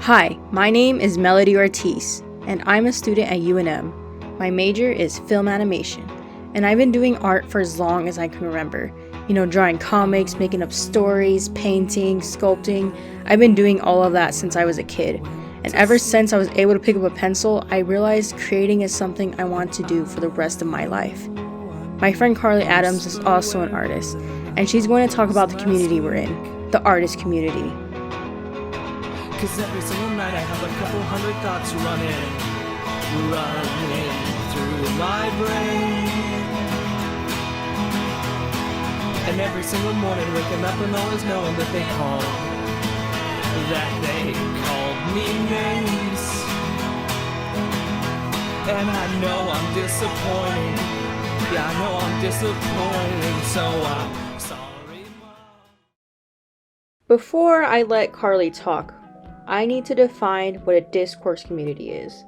Hi, my name is Melody Ortiz, and I'm a student at UNM. My major is film animation, and I've been doing art for as long as I can remember. Drawing comics, making up stories, painting, sculpting. I've been doing all of that since I was a kid. And ever since I was able to pick up a pencil, I realized creating is something I want to do for the rest of my life. My friend Carly Adams is also an artist, and she's going to talk about the community we're in, the artist community. Cause every single night I have a couple hundred thoughts running through my brain. And every single morning waking up and always knowing that they called me names. And I know I'm disappointing. Yeah, I know I'm disappointing. So I'm sorry, Mom. Before I let Carly talk, I need to define what a discourse community is.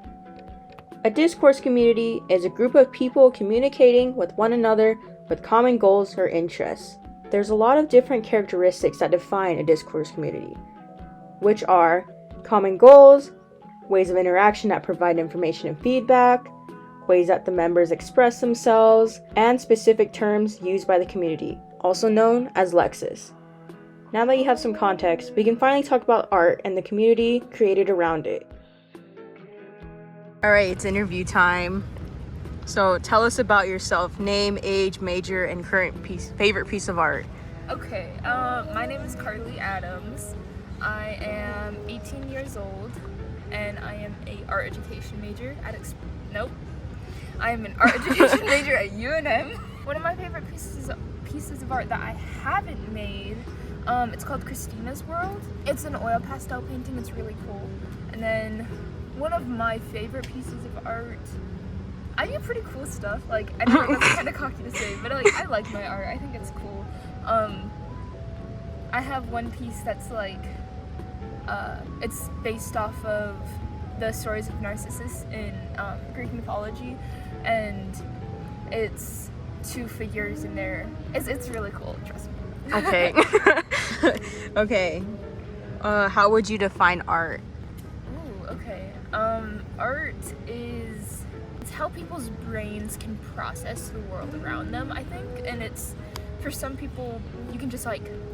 A discourse community is a group of people communicating with one another with common goals or interests. There's a lot of different characteristics that define a discourse community, which are common goals, ways of interaction that provide information and feedback, ways that the members express themselves, and specific terms used by the community, also known as lexis. Now that you have some context, we can finally talk about art and the community created around it. Alright, it's interview time. So tell us about yourself. Name, age, major, and current favorite piece of art. Okay, my name is Carly Adams. I am 18 years old, and I am an art education major at I am an art education major at UNM. One of my favorite pieces of art that I haven't made, it's called Christina's World. It's an oil pastel painting. It's really cool. And then one of my favorite pieces of art, I do pretty cool stuff. I know that's kind of cocky to say, but I like my art. I think it's cool. I have one piece that's it's based off of the stories of Narcissus in Greek mythology, and it's two figures in there. It's really cool, trust me. Okay. Okay. How would you define art? Ooh, okay. Art is how people's brains can process the world around them, I think. And it's, for some people, you can just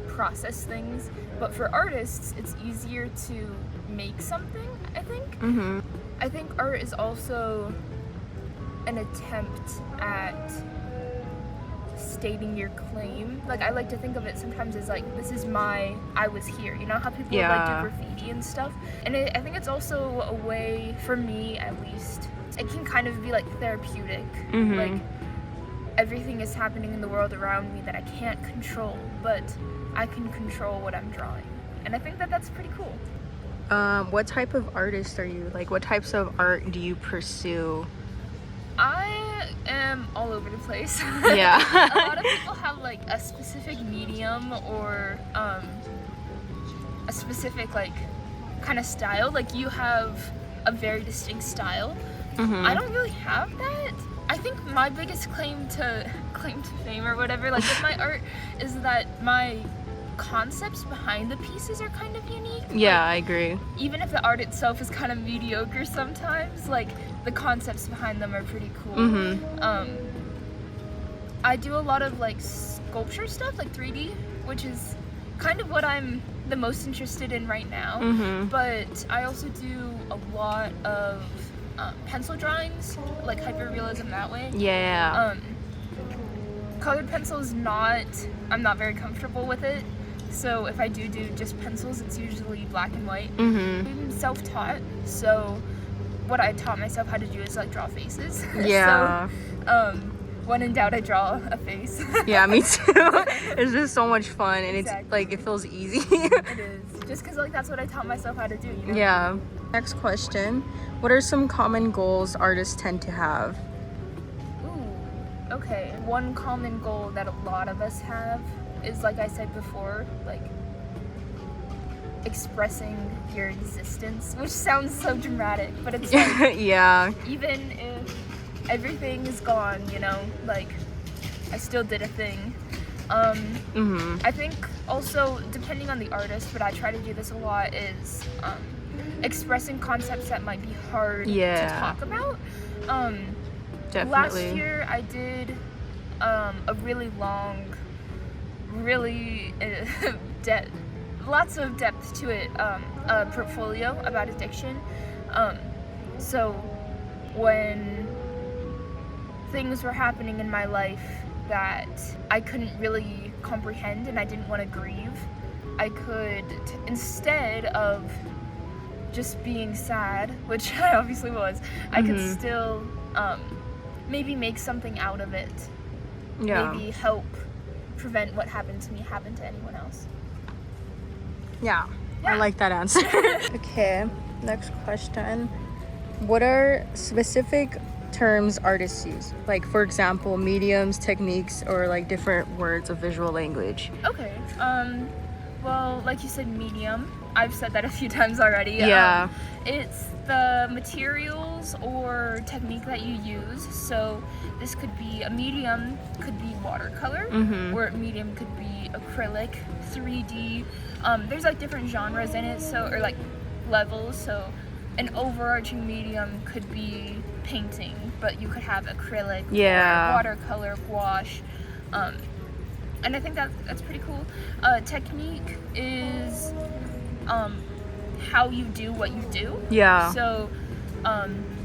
process things, but for artists, it's easier to make something, I think. Mm-hmm. I think art is also an attempt at stating your claim. I like to think of it sometimes as this is I was here. You know how people do graffiti and stuff? And I think it's also a way, for me at least, it can kind of be therapeutic. Mm-hmm. Everything is happening in the world around me that I can't control, but I can control what I'm drawing. And I think that that's pretty cool. What type of artist are you? What types of art do you pursue? I am all over the place. Yeah. A lot of people have a specific medium or a specific kind of style. You have a very distinct style. Mm-hmm. I don't really have that. I think my biggest claim to fame or whatever with my art is that my concepts behind the pieces are kind of unique. Yeah, I agree. Even if the art itself is kind of mediocre sometimes, the concepts behind them are pretty cool. Mm-hmm. I do a lot of sculpture stuff, 3D, which is kind of what I'm the most interested in right now. Mm-hmm. But I also do a lot of pencil drawings, hyperrealism that way. Yeah. Colored pencil is I'm not very comfortable with it. So if I do just pencils, it's usually black and white. Mm-hmm. I'm self-taught, so what I taught myself how to do is draw faces. Yeah. So, when in doubt, I draw a face. Yeah, me too. It's just so much fun, and exactly. It feels easy. It is. Just because that's what I taught myself how to do, you know? Yeah. Next question. What are some common goals artists tend to have? Ooh, okay. One common goal that a lot of us have is, I said before, expressing your existence, which sounds so dramatic, but it's yeah. Even if everything is gone, I still did a thing. I think also, depending on the artist, but I try to do this a lot, is expressing concepts that might be hard Yeah. to talk about. Definitely. Last year I did a really long, really lots of depth to it, a portfolio about addiction. So when things were happening in my life that I couldn't really comprehend and I didn't want to grieve, I could, instead of just being sad, which I obviously was, I could still maybe make something out of it. Yeah. Maybe help prevent what happened to me happen to anyone else. Yeah. I like that answer. Okay, next question. What are specific terms artists use? Like, for example, mediums, techniques, or like different words of visual language. Okay. Well, like you said, medium. I've said that a few times already. Yeah. It's the materials or technique that you use. So this could be a medium, could be watercolor, or a medium could be acrylic, 3D. There's like different genres in it, so, or like levels. So an overarching medium could be painting, but you could have acrylic, or watercolor, gouache. And I think that's pretty cool. Technique is how you do what you do. Yeah. So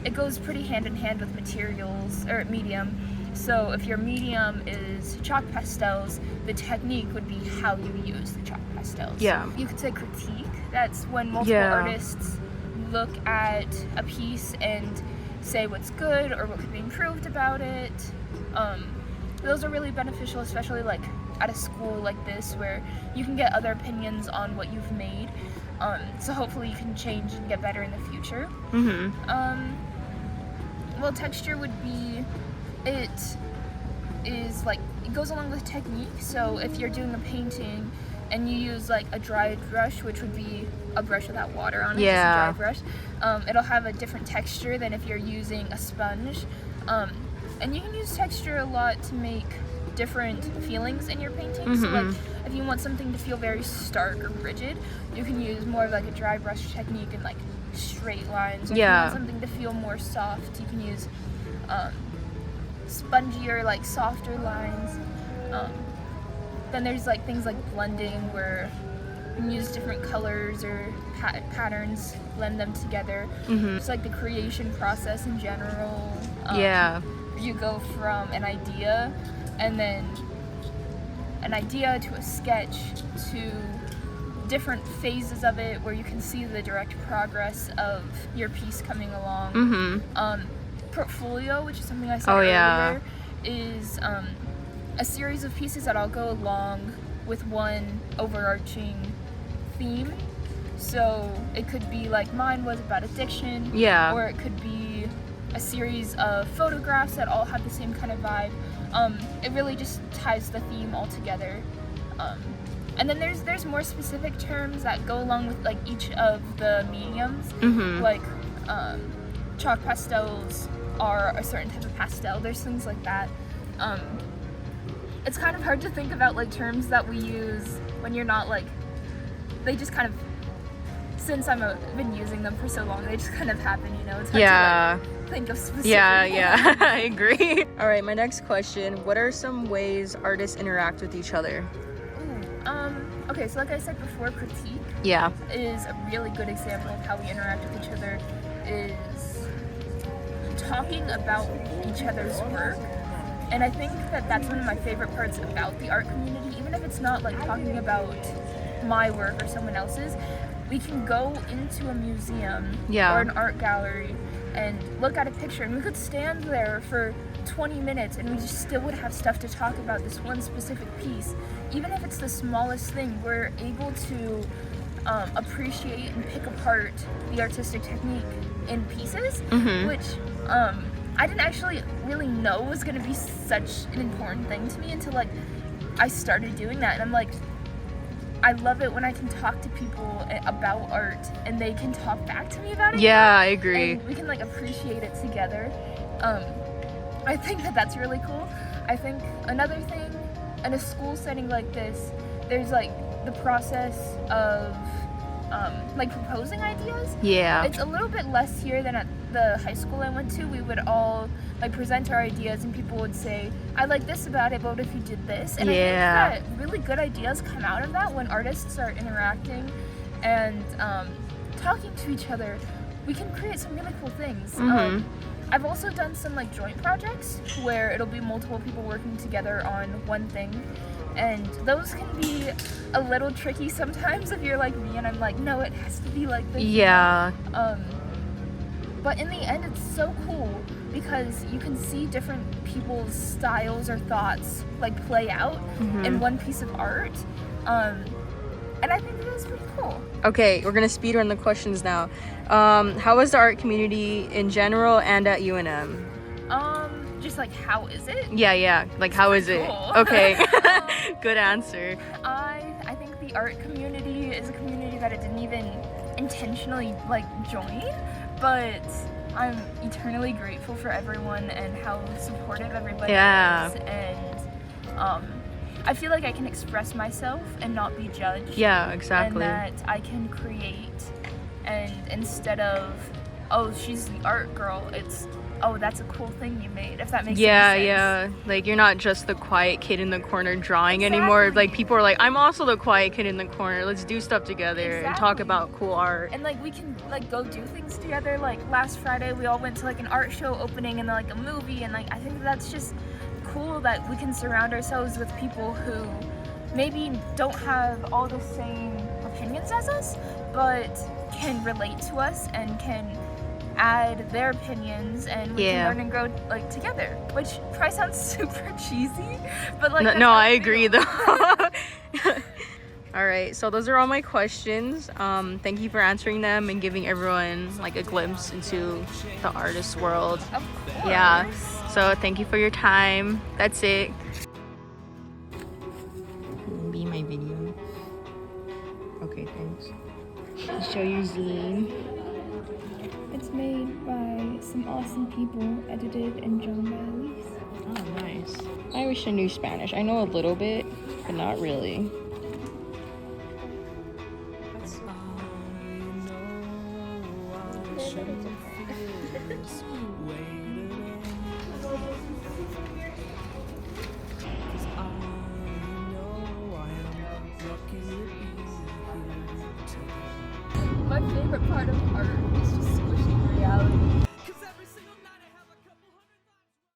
it goes pretty hand in hand with materials or medium. So if your medium is chalk pastels, the technique would be how you use the chalk pastels. Yeah. You could say critique. That's when multiple artists look at a piece and say what's good or what could be improved about it. Those are really beneficial, especially like at a school like this where you can get other opinions on what you've made. So hopefully you can change and get better in the future. Well, texture would be, it is like, it goes along with technique. So if you're doing a painting and you use like a dry brush, which would be a brush without water on it, just a dry brush, it'll have a different texture than if you're using a sponge. And you can use texture a lot to make different feelings in your painting. So like if you want something to feel very stark or rigid, you can use more of like a dry brush technique and like straight lines. Or if you want something to feel more soft, you can use spongier, like softer lines. Then there's like things like blending, where you can use different colors or patterns, blend them together. It's like the creation process in general. You go from an idea and then an idea to a sketch to different phases of it, where you can see the direct progress of your piece coming along. Portfolio, which is something I said earlier, is a series of pieces that all go along with one overarching theme. So it could be like mine was about addiction, or it could be a series of photographs that all have the same kind of vibe. It really just ties the theme all together. And then there's more specific terms that go along with like each of the mediums. Like chalk pastels are a certain type of pastel. There's things like that. It's kind of hard to think about like terms that we use when you're not like, they just kind of, since I've been using them for so long, they just kind of happen, you know? It's hard to like, think of specific ones. I agree. All right, my next question. What are some ways artists interact with each other? Okay, so like I said before, critique is a really good example of how we interact with each other, is talking about each other's work. And I think that that's one of my favorite parts about the art community. Even if it's not like talking about my work or someone else's, we can go into a museum or an art gallery and look at a picture, and we could stand there for 20 minutes and we just still would have stuff to talk about this one specific piece. Even if it's the smallest thing, we're able to appreciate and pick apart the artistic technique in pieces, which I didn't actually really know was going to be such an important thing to me until like I started doing that. And I'm like, I love it when I can talk to people about art and they can talk back to me about it. Yeah, I agree. And we can like appreciate it together. I think that that's really cool. I think another thing, in a school setting like this, there's like the process of like proposing ideas. Yeah. It's a little bit less here than at the high school I went to. We would all like present our ideas, and people would say, "I like this about it, but what if you did this?" And I think that really good ideas come out of that when artists are interacting and talking to each other. We can create some really cool things. I've also done some like joint projects where it'll be multiple people working together on one thing, and those can be a little tricky sometimes if you're like me and I'm like, no, it has to be like this. Yeah. But in the end, it's so cool because you can see different people's styles or thoughts like play out in one piece of art. And I think that's pretty cool. Okay, we're gonna speed run the questions now. How is the art community in general and at UNM? Just like, how is it? Yeah. Like, how is it? Cool. Okay. Good answer. I think the art community is a community that I didn't even intentionally like join, but I'm eternally grateful for everyone and how supportive everybody is. And I feel like I can express myself and not be judged. Yeah, exactly. And that I can create, and instead of, oh, she's the art girl, it's, oh, that's a cool thing you made, if that makes any sense. Yeah. Like, you're not just the quiet kid in the corner drawing anymore. Like, people are like, I'm also the quiet kid in the corner. Let's do stuff together and talk about cool art. And like, we can like go do things together. Like last Friday, we all went to like an art show opening and like a movie, and like I think that's just cool that we can surround ourselves with people who maybe don't have all the same opinions as us, but can relate to us and can add their opinions, and we can learn and grow like together, which probably sounds super cheesy, but like no, I agree though. All right, so those are all my questions. Thank you for answering them and giving everyone like a glimpse into the artist world. Of course. Yeah, so thank you for your time. That's it. Be my video. Okay, thanks. Show your zine. It's made by some awesome people, edited and drawn by Elise. Oh, nice. I wish I knew Spanish. I know a little bit, but not really. My favorite part of art is just squishing reality.